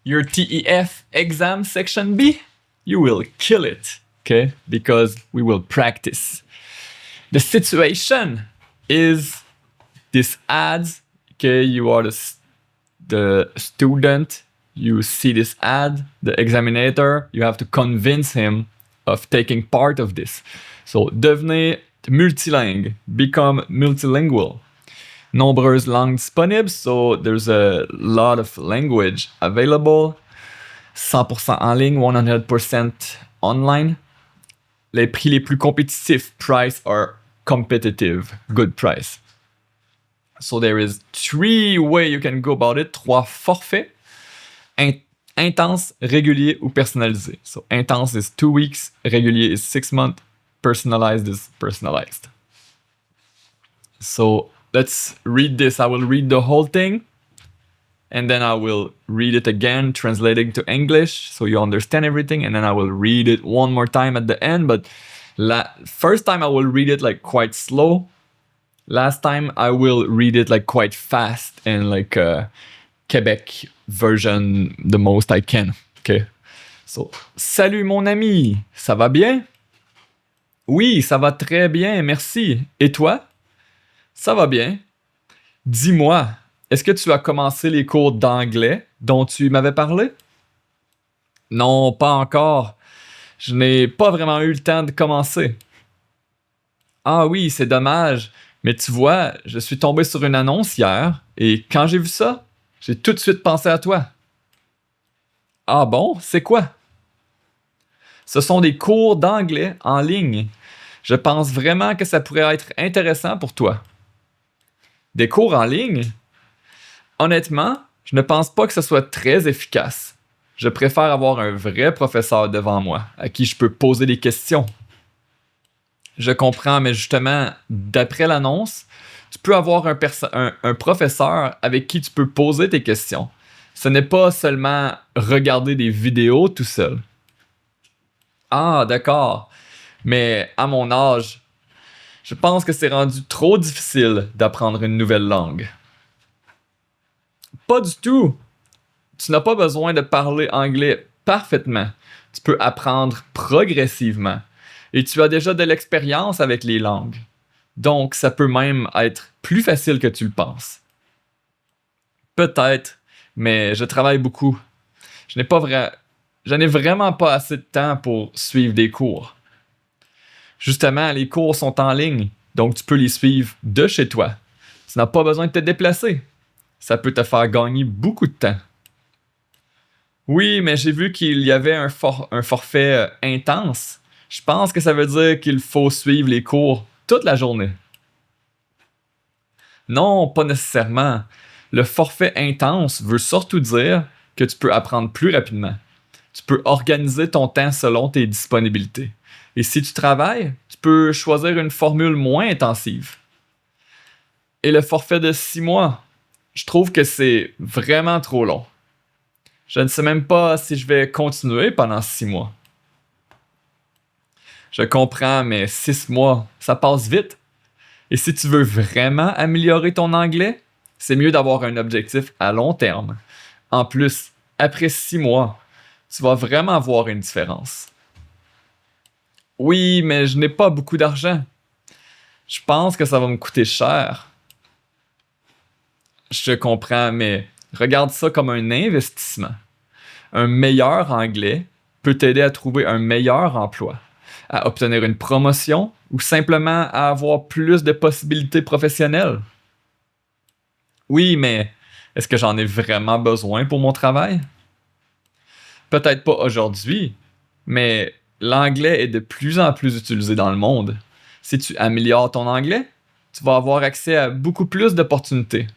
your TEF exam section B, you will kill it, okay? Because we will practice. The situation is this ads, okay? You are the student, you see this ad, the examiner, you have to convince him of taking part of this. So, devenez multilingue, become multilingual. Nombreuses langues disponibles, so there's a lot of language available. 100% en ligne, 100% online. Les prix les plus compétitifs, price are competitive, good price. So there is 3 ways you can go about it, 3 forfaits. Intense, régulier ou personnalisé. So intense is 2 weeks, régulier is 6 months, personalized is personalized. So let's read this. I will read the whole thing and then I will read it again, translating to English so you understand everything, and then I will read it one more time at the end. But first time I will read it like quite slow. Last time I will read it like quite fast and like Quebec version the most I can. Okay. So, salut mon ami, ça va bien? Oui, ça va très bien, merci. Et toi? Ça va bien. Dis-moi, est-ce que tu as commencé les cours d'anglais dont tu m'avais parlé? Non, pas encore. Je n'ai pas vraiment eu le temps de commencer. Ah oui, c'est dommage. Mais tu vois, je suis tombé sur une annonce hier et quand j'ai vu ça, j'ai tout de suite pensé à toi. Ah bon? C'est quoi? Ce sont des cours d'anglais en ligne. Je pense vraiment que ça pourrait être intéressant pour toi. Des cours en ligne? Honnêtement, je ne pense pas que ce soit très efficace. Je préfère avoir un vrai professeur devant moi, à qui je peux poser des questions. Je comprends, mais justement, d'après l'annonce, tu peux avoir un professeur avec qui tu peux poser tes questions. Ce n'est pas seulement regarder des vidéos tout seul. Ah, d'accord. Mais à mon âge, je pense que c'est rendu trop difficile d'apprendre une nouvelle langue. Pas du tout. Tu n'as pas besoin de parler anglais parfaitement. Tu peux apprendre progressivement. Et tu as déjà de l'expérience avec les langues. Donc, ça peut même être plus facile que tu le penses. Peut-être, mais je travaille beaucoup. Je n'ai vraiment pas assez de temps pour suivre des cours. Justement, les cours sont en ligne, donc tu peux les suivre de chez toi. Tu n'as pas besoin de te déplacer. Ça peut te faire gagner beaucoup de temps. Oui, mais j'ai vu qu'il y avait un forfait intense. Je pense que ça veut dire qu'il faut suivre les cours toute la journée. Non, pas nécessairement. Le forfait intense veut surtout dire que tu peux apprendre plus rapidement. Tu peux organiser ton temps selon tes disponibilités. Et si tu travailles, tu peux choisir une formule moins intensive. Et le forfait de 6 mois, je trouve que c'est vraiment trop long. Je ne sais même pas si je vais continuer pendant 6 mois. Je comprends, mais 6 mois, ça passe vite. Et si tu veux vraiment améliorer ton anglais, c'est mieux d'avoir un objectif à long terme. En plus, après 6 mois, tu vas vraiment voir une différence. Oui, mais je n'ai pas beaucoup d'argent. Je pense que ça va me coûter cher. Je comprends, mais regarde ça comme un investissement. Un meilleur anglais peut t'aider à trouver un meilleur emploi, à obtenir une promotion ou simplement à avoir plus de possibilités professionnelles. Oui, mais est-ce que j'en ai vraiment besoin pour mon travail? Peut-être pas aujourd'hui, mais l'anglais est de plus en plus utilisé dans le monde. Si tu améliores ton anglais, tu vas avoir accès à beaucoup plus d'opportunités.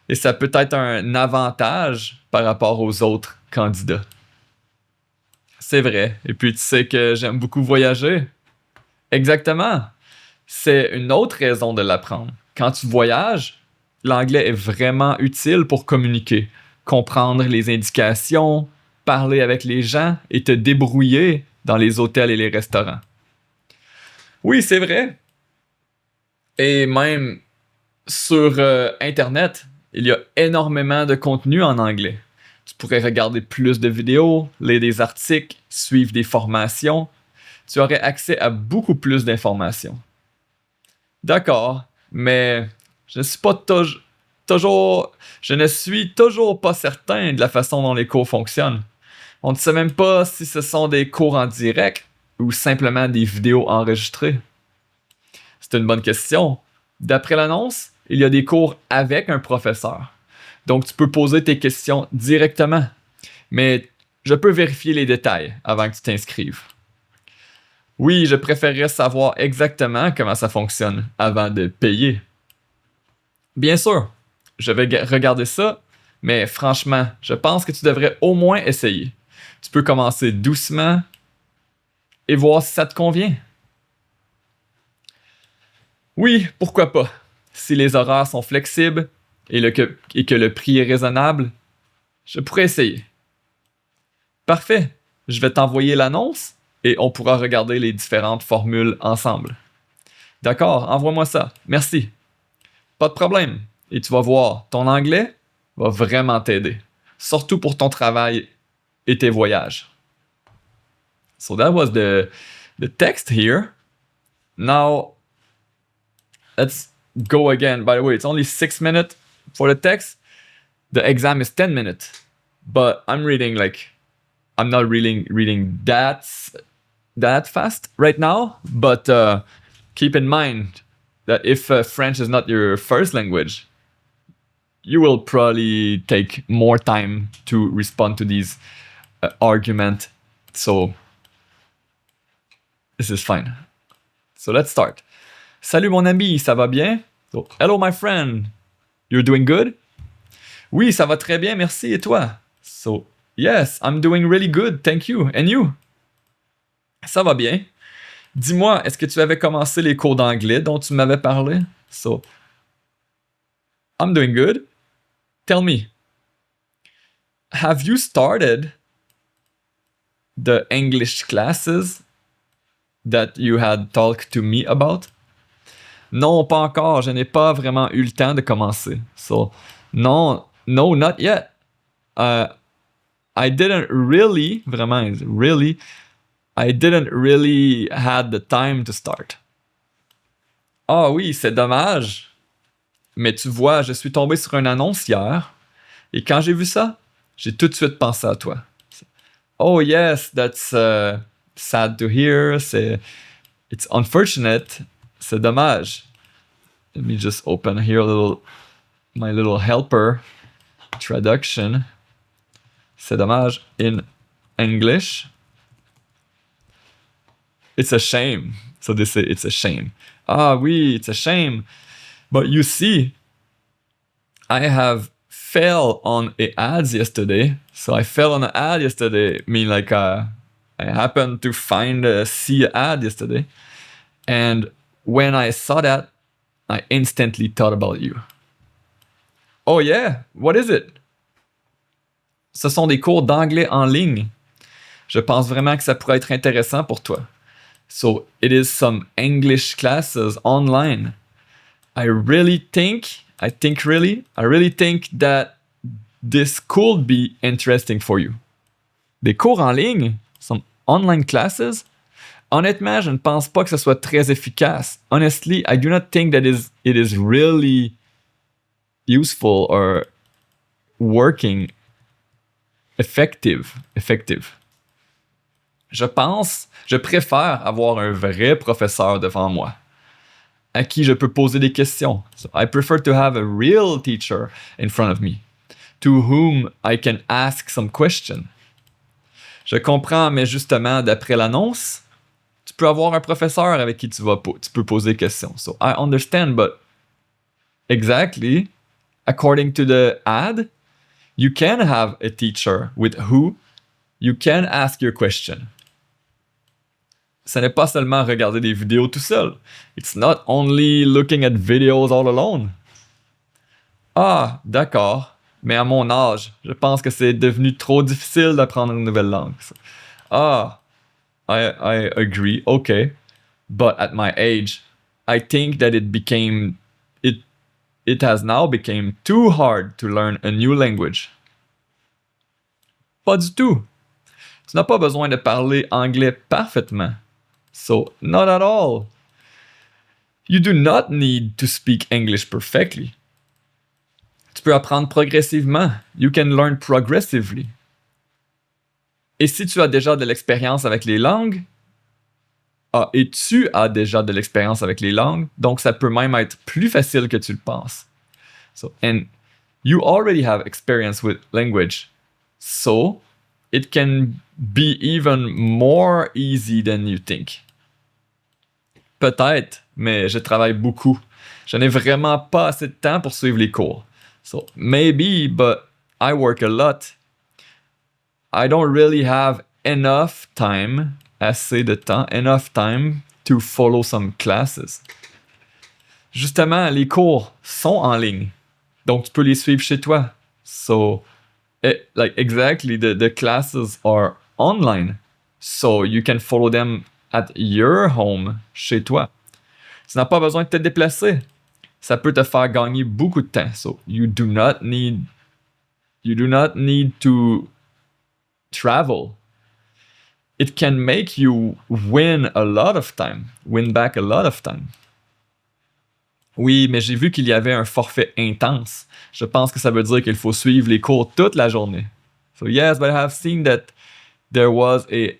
Et ça peut être un avantage par rapport aux autres candidats. C'est vrai. Et puis tu sais que j'aime beaucoup voyager. Exactement. C'est une autre raison de l'apprendre. Quand tu voyages, l'anglais est vraiment utile pour communiquer, comprendre les indications, parler avec les gens et te débrouiller dans les hôtels et les restaurants. Oui, c'est vrai. Et même sur Internet, il y a énormément de contenu en anglais. Tu pourrais regarder plus de vidéos, lire des articles, suivre des formations. Tu aurais accès à beaucoup plus d'informations. D'accord, mais je ne suis toujours pas certain de la façon dont les cours fonctionnent. On ne sait même pas si ce sont des cours en direct ou simplement des vidéos enregistrées. C'est une bonne question. D'après l'annonce, il y a des cours avec un professeur. Donc, tu peux poser tes questions directement. Mais je peux vérifier les détails avant que tu t'inscrives. Oui, je préférerais savoir exactement comment ça fonctionne avant de payer. Bien sûr, je vais regarder ça, mais franchement, je pense que tu devrais au moins essayer. Tu peux commencer doucement et voir si ça te convient. Oui, pourquoi pas. Si les horaires sont flexibles et que le prix est raisonnable, je pourrais essayer. Parfait, je vais t'envoyer l'annonce et on pourra regarder les différentes formules ensemble. D'accord, envoie-moi ça. Merci. Pas de problème. Et tu vas voir, ton anglais va vraiment t'aider. Surtout pour ton travail et tes voyages. So that was the text here. Now, let's go again. By the way, it's only 6 minutes for the text. The exam is 10 minutes. But I'm not reading that fast right now. But keep in mind that if French is not your first language, you will probably take more time to respond to these arguments. So this is fine. So let's start. Salut mon ami, ça va bien? So, hello my friend, you're doing good? Oui, ça va très bien, merci, et toi? So, yes, I'm doing really good, thank you. And you? Ça va bien. Dis-moi, est-ce que tu avais commencé les cours d'anglais dont tu m'avais parlé? So, I'm doing good. Tell me, have you started the English classes that you had talked to me about? Non, pas encore. Je n'ai pas vraiment eu le temps de commencer. So, no, not yet. I didn't really, I didn't really had the time to start. Ah oui, c'est dommage. Mais tu vois, je suis tombé sur une annonce hier, et quand j'ai vu ça, j'ai tout de suite pensé à toi. Oh yes, that's sad to hear. It's unfortunate. C'est dommage. Let me just open here my little helper traduction. C'est dommage in English. It's a shame. So they say it's a shame. Ah oui, it's a shame. But you see, I have fell on a ads yesterday. So I fell on an ad yesterday. I mean, I happened to see an ad yesterday. And when I saw that, I instantly thought about you. Oh yeah, what is it? Ce sont des cours d'anglais en ligne. Je pense vraiment que ça pourrait être intéressant pour toi. So it is some English classes online. I really think that this could be interesting for you. Des cours en ligne, some online classes. Honnêtement, je ne pense pas que ce soit très efficace. Honestly, I do not think that it is really useful or working effective. Je préfère avoir un vrai professeur devant moi, à qui je peux poser des questions. So I prefer to have a real teacher in front of me, to whom I can ask some questions. Je comprends, mais justement, d'après l'annonce, tu peux avoir un professeur avec qui tu peux poser des questions. So I understand, but exactly, according to the ad, you can have a teacher with who you can ask your question. Ce n'est pas seulement regarder des vidéos tout seul. It's not only looking at videos all alone. Ah, d'accord. Mais à mon âge, je pense que c'est devenu trop difficile d'apprendre une nouvelle langue. Ah, I agree. Okay. But at my age, I think that it has now become too hard to learn a new language. Pas du tout. Tu n'as pas besoin de parler anglais parfaitement. So, not at all. You do not need to speak English perfectly. Tu peux apprendre progressivement. You can learn progressively. Et si tu as déjà de l'expérience avec les langues, et tu as déjà de l'expérience avec les langues, donc ça peut même être plus facile que tu le penses. So, and you already have experience with language. So, it can be even more easy than you think. Peut-être, mais je travaille beaucoup. Je n'ai vraiment pas assez de temps pour suivre les cours. So, maybe, but I work a lot. I don't really have enough time, assez de temps, enough time to follow some classes. Justement, les cours sont en ligne. Donc, tu peux les suivre chez toi. So, exactly, the classes are online. So, you can follow them at your home, chez toi. Tu n'as pas besoin de te déplacer. Ça peut te faire gagner beaucoup de temps. So, you do not need to travel. It can make you win back a lot of time. Oui, mais j'ai vu qu'il y avait un forfait intense. Je pense que ça veut dire qu'il faut suivre les cours toute la journée. So yes, but I have seen that there was a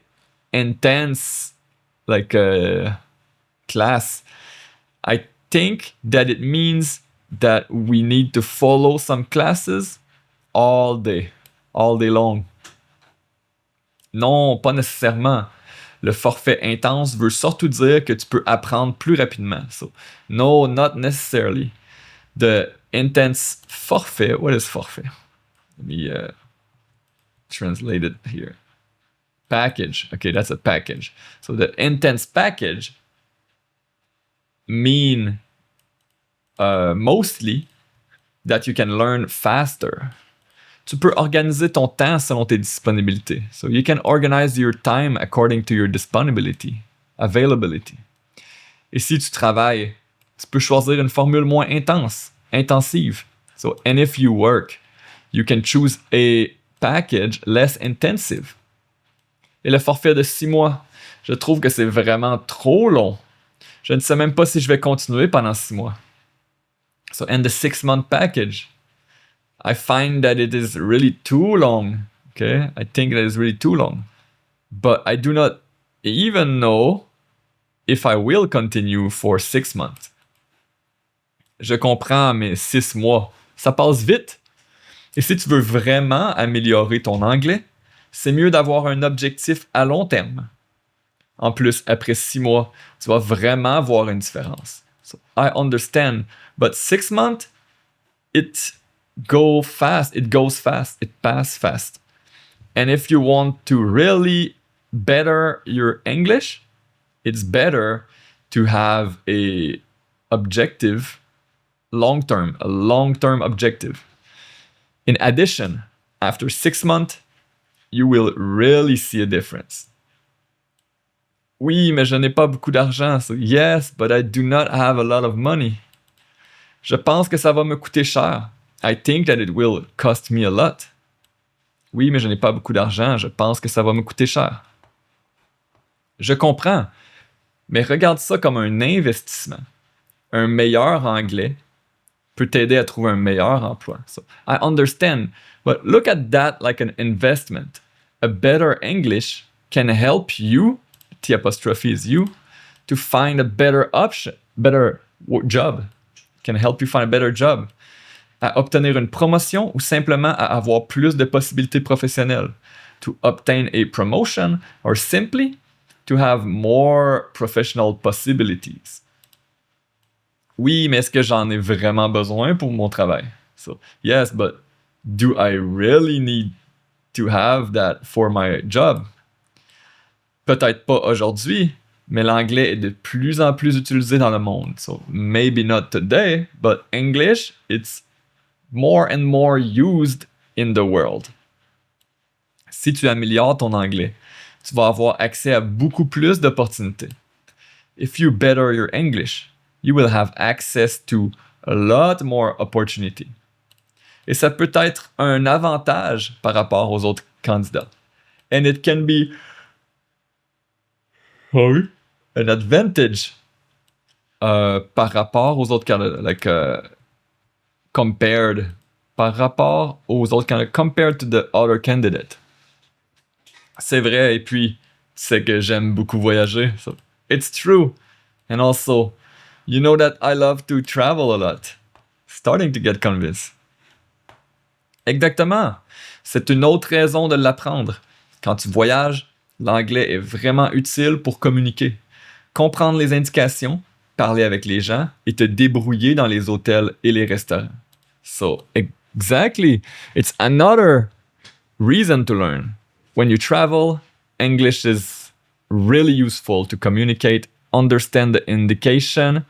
intense class. I think that it means that we need to follow some classes all day long. Non, pas nécessairement. Le forfait intense veut surtout dire que tu peux apprendre plus rapidement. So, no, not necessarily. The intense forfait, what is forfait? Let me translate it here. Package. Okay, that's a package. So the intense package mean mostly that you can learn faster. Tu peux organiser ton temps selon tes disponibilités. So you can organize your time according to your availability. Et si tu travailles, tu peux choisir une formule moins intensive. So, and if you work, you can choose a package less intensive. Et le forfait de 6 mois, je trouve que c'est vraiment trop long. Je ne sais même pas si je vais continuer pendant 6 mois. So, and the 6-month package, I find that it is really too long. Okay, I think that is really too long. But I do not even know if I will continue for 6 months. Je comprends, mais 6 mois, ça passe vite. Et si tu veux vraiment améliorer ton anglais, c'est mieux d'avoir un objectif à long terme. En plus, après 6 mois, tu vas vraiment voir une différence. So, I understand, but 6 months, it goes fast, it passes fast. And if you want to really better your English, it's better to have a long-term objective. In addition, after 6 months, you will really see a difference. Oui, mais je n'ai pas beaucoup d'argent. So yes, but I do not have a lot of money. Je pense que ça va me coûter cher. I think that it will cost me a lot. Oui, mais je n'ai pas beaucoup d'argent. Je pense que ça va me coûter cher. Je comprends, mais regarde ça comme un investissement. Un meilleur anglais peut t'aider à trouver un meilleur emploi. So, I understand, but look at that like an investment. A better English can help you, T apostrophe is you, to find a better job. Can help you find a better job. À obtenir une promotion ou simplement à avoir plus de possibilités professionnelles. To obtain a promotion or simply to have more professional possibilities. Oui, mais est-ce que j'en ai vraiment besoin pour mon travail? So, yes, but do I really need to have that for my job? Peut-être pas aujourd'hui, mais l'anglais est de plus en plus utilisé dans le monde. So, maybe not today, but English, it's more and more used in the world. Si tu améliores ton anglais, tu vas avoir accès à beaucoup plus d'opportunités. If you better your English, you will have access to a lot more opportunity. Et ça peut être un avantage par rapport aux autres candidats. And it can be an advantage par rapport aux autres candidats. Like, compared. Par rapport aux autres candidats. Compared to the other candidate. C'est vrai, et puis, tu sais que j'aime beaucoup voyager. So it's true. And also, you know that I love to travel a lot. Starting to get convinced. Exactement. C'est une autre raison de l'apprendre. Quand tu voyages, l'anglais est vraiment utile pour communiquer, comprendre les indications, parler avec les gens et te débrouiller dans les hôtels et les restaurants. So, exactly. It's another reason to learn. When you travel, English is really useful to communicate, understand the indication,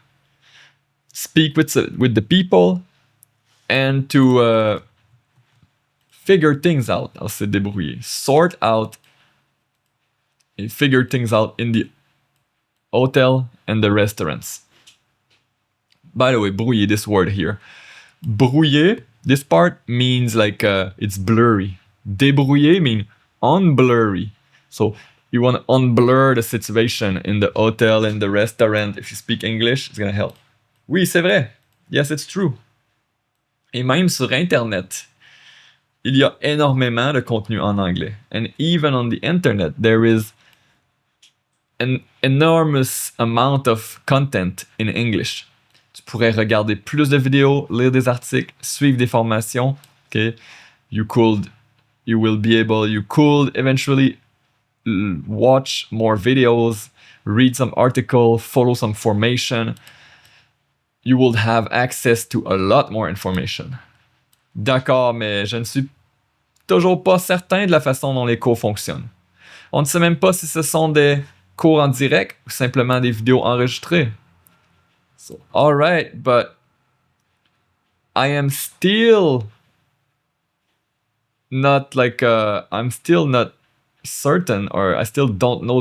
speak with the people, and to figure things out. Alors, se débrouiller. Sort out and figure things out in the hotel and the restaurants. By the way, brouiller, this word here. Brouiller, this part means like it's blurry. Débrouiller means unblurry. So you want to unblur the situation in the hotel and the restaurant. If you speak English, it's going to help. Oui, c'est vrai. Yes, it's true. Et même sur Internet, il y a énormément de contenu en anglais. And even on the internet, there is an enormous amount of content in English. Tu pourrais regarder plus de vidéos, lire des articles, suivre des formations. Okay? You could eventually watch more videos, read some articles, follow some formation. You will have access to a lot more information. D'accord, mais je ne suis toujours pas certain de la façon dont les cours fonctionnent. On ne sait même pas si ce sont des cours en direct ou simplement des vidéos enregistrées. So, all right, but I am still not I'm still not certain, or I still don't know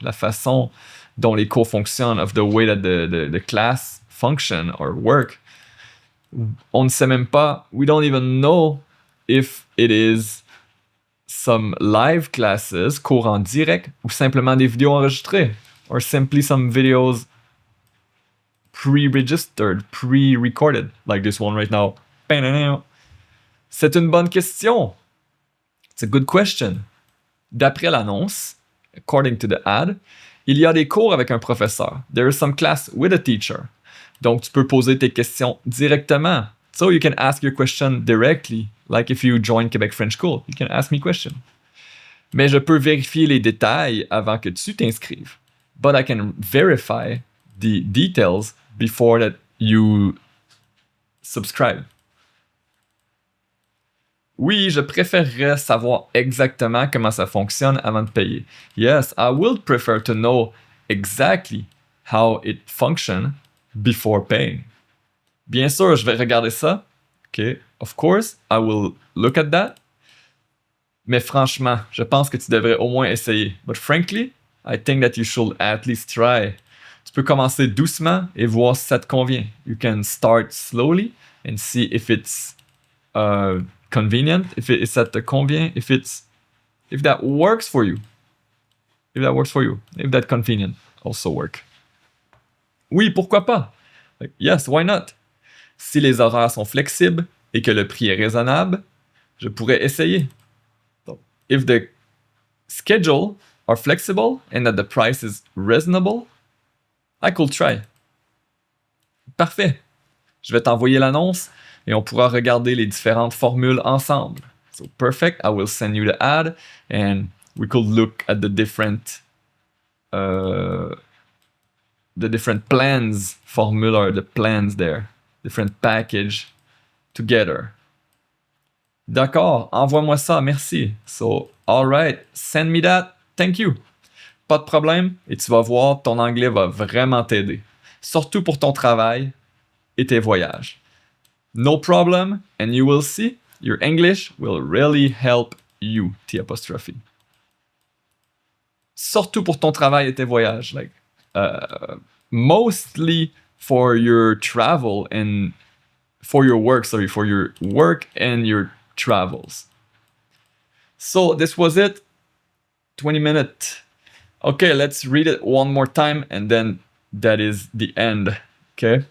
la façon dont les cours fonctionnent, of the way that the class function or work. On ne sait même pas, we don't even know if it is some live classes, cours en direct, ou simplement des vidéos enregistrées, or simply some videos pre-registered, pre-recorded, like this one right now. C'est une bonne question. It's a good question. D'après l'annonce, according to the ad, il y a des cours avec un professeur. There is some class with a teacher. Donc, tu peux poser tes questions directement. So you can ask your question directly. Like if you join Quebec French School, you can ask me question. Mais je peux vérifier les détails avant que tu t'inscrives. But I can verify the details before that you subscribe. Oui, je préférerais savoir exactement comment ça fonctionne avant de payer. Yes, I will prefer to know exactly how it functions before paying. Bien sûr, je vais regarder ça. Okay, of course, I will look at that. Mais franchement, je pense que tu devrais au moins essayer. But frankly, I think that you should at least try. Tu peux commencer doucement et voir si ça te convient. You can start slowly and see if it's convenient, if ça te convient, if that works for you. If that convenient also work. Oui, pourquoi pas? Like, yes, why not? Si les horaires sont flexibles et que le prix est raisonnable, je pourrais essayer. So, if the schedule are flexible and that the price is reasonable, I could try. Parfait. Je vais t'envoyer l'annonce et on pourra regarder les différentes formules ensemble. So perfect, I will send you the ad and we could look at the different plans, formula, or the plans there, different package together. D'accord, envoie-moi ça, merci. So, all right, send me that, thank you. Pas de problème, et tu vas voir, ton anglais va vraiment t'aider. Surtout pour ton travail et tes voyages. No problem, and you will see, your English will really help you, T apostrophe. Surtout pour ton travail et tes voyages. Like, mostly for your travel and for your work and your travels. So this was it. 20 minutes. Okay, let's read it one more time and then that is the end. Okay?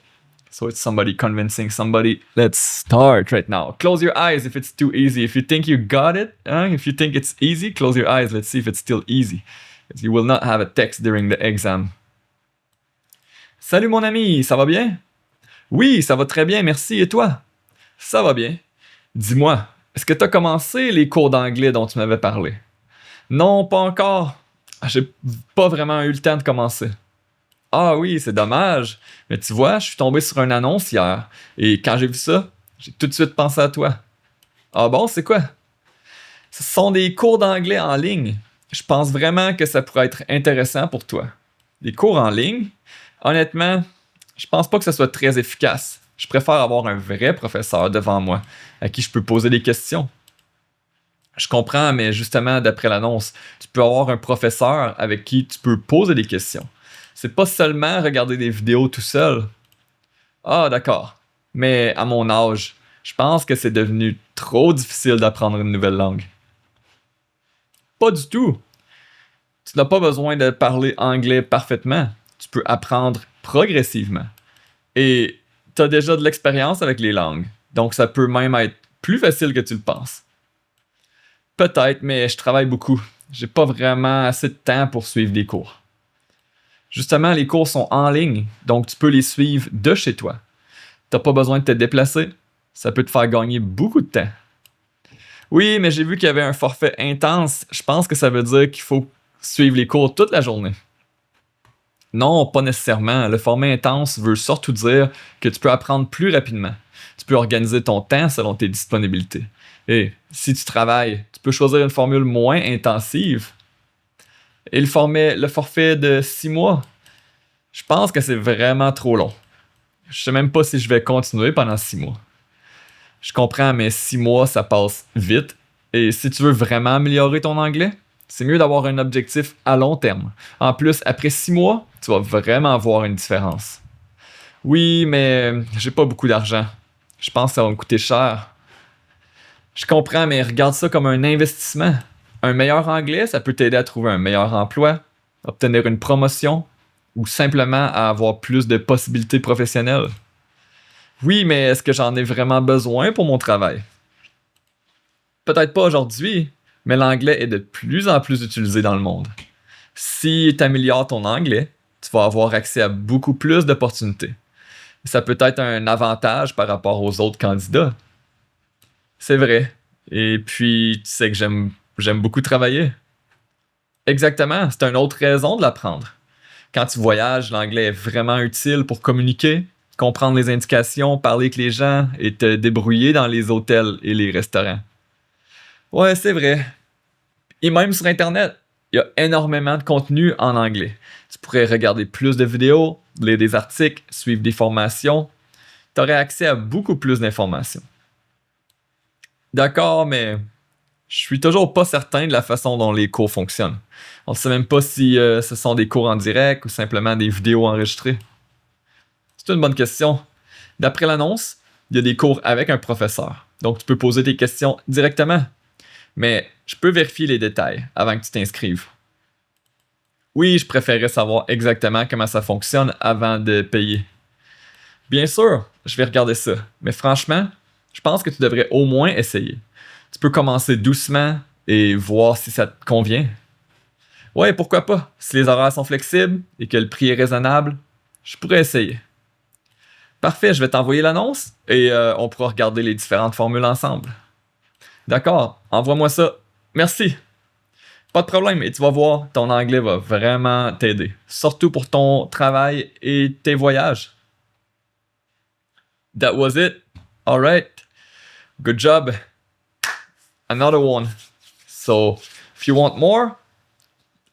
So it's somebody convincing somebody. Let's start right now. Close your eyes if it's too easy. If you think you got it, if you think it's easy, close your eyes. Let's see if it's still easy. Because you will not have a text during the exam. Salut mon ami, ça va bien? Oui, ça va très bien, merci. Et toi? Ça va bien. Dis-moi, est-ce que tu as commencé les cours d'anglais dont tu m'avais parlé? Non, pas encore. J'ai pas vraiment eu le temps de commencer. Ah oui, c'est dommage. Mais tu vois, je suis tombé sur une annonce hier. Et quand j'ai vu ça, j'ai tout de suite pensé à toi. Ah bon, c'est quoi? Ce sont des cours d'anglais en ligne. Je pense vraiment que ça pourrait être intéressant pour toi. Des cours en ligne? Honnêtement, je pense pas que ça soit très efficace. Je préfère avoir un vrai professeur devant moi, à qui je peux poser des questions. Je comprends, mais justement, d'après l'annonce, tu peux avoir un professeur avec qui tu peux poser des questions. C'est pas seulement regarder des vidéos tout seul. Ah, d'accord. Mais à mon âge, je pense que c'est devenu trop difficile d'apprendre une nouvelle langue. Pas du tout. Tu n'as pas besoin de parler anglais parfaitement. Tu peux apprendre progressivement. Et tu as déjà de l'expérience avec les langues. Donc ça peut même être plus facile que tu le penses. Peut-être, mais je travaille beaucoup. J'ai pas vraiment assez de temps pour suivre des cours. Justement, les cours sont en ligne, donc tu peux les suivre de chez toi. T'as pas besoin de te déplacer. Ça peut te faire gagner beaucoup de temps. Oui, mais j'ai vu qu'il y avait un forfait intense. Je pense que ça veut dire qu'il faut suivre les cours toute la journée. Non, pas nécessairement. Le format intense veut surtout dire que tu peux apprendre plus rapidement. Tu peux organiser ton temps selon tes disponibilités. Et si tu travailles, tu peux choisir une formule moins intensive. Et le forfait de 6 mois, je pense que c'est vraiment trop long. Je sais même pas si je vais continuer pendant 6 mois. Je comprends, mais 6 mois, ça passe vite. Et si tu veux vraiment améliorer ton anglais, c'est mieux d'avoir un objectif à long terme. En plus, après 6 mois, tu vas vraiment voir une différence. Oui, mais j'ai pas beaucoup d'argent. Je pense que ça va me coûter cher. Je comprends, mais regarde ça comme un investissement. Un meilleur anglais, ça peut t'aider à trouver un meilleur emploi, obtenir une promotion ou simplement à avoir plus de possibilités professionnelles. Oui, mais est-ce que j'en ai vraiment besoin pour mon travail? Peut-être pas aujourd'hui, mais l'anglais est de plus en plus utilisé dans le monde. Si tu améliores ton anglais, tu vas avoir accès à beaucoup plus d'opportunités. Ça peut être un avantage par rapport aux autres candidats. C'est vrai. Et puis, tu sais que j'aime beaucoup travailler. Exactement, c'est une autre raison de l'apprendre. Quand tu voyages, l'anglais est vraiment utile pour communiquer, comprendre les indications, parler avec les gens et te débrouiller dans les hôtels et les restaurants. Ouais, c'est vrai. Et même sur Internet, il y a énormément de contenu en anglais. Tu pourrais regarder plus de vidéos, lire des articles, suivre des formations. Tu aurais accès à beaucoup plus d'informations. D'accord, mais je suis toujours pas certain de la façon dont les cours fonctionnent. On ne sait même pas si ce sont des cours en direct ou simplement des vidéos enregistrées. C'est une bonne question. D'après l'annonce, il y a des cours avec un professeur. Donc tu peux poser tes questions directement. Mais je peux vérifier les détails avant que tu t'inscrives. Oui, je préférerais savoir exactement comment ça fonctionne avant de payer. Bien sûr, je vais regarder ça. Mais franchement, je pense que tu devrais au moins essayer. Tu peux commencer doucement et voir si ça te convient. Ouais, pourquoi pas? Si les horaires sont flexibles et que le prix est raisonnable, je pourrais essayer. Parfait, je vais t'envoyer l'annonce et on pourra regarder les différentes formules ensemble. D'accord, envoie-moi ça. Merci. Pas de problème, et tu vas voir, ton anglais va vraiment t'aider. Surtout pour ton travail et tes voyages. That was it. All right. Good job. Another one. So, if you want more,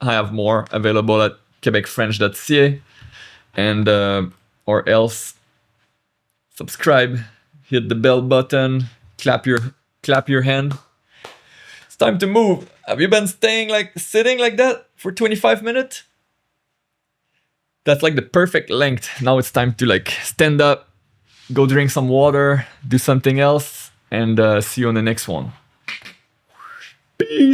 I have more available at quebecfrench.ca and or else subscribe, hit the bell button, clap your hand. It's time to move. Have you been sitting like that for 25 minutes? That's like the perfect length. Now it's time to stand up, go drink some water, do something else, and see you on the next one. Peace.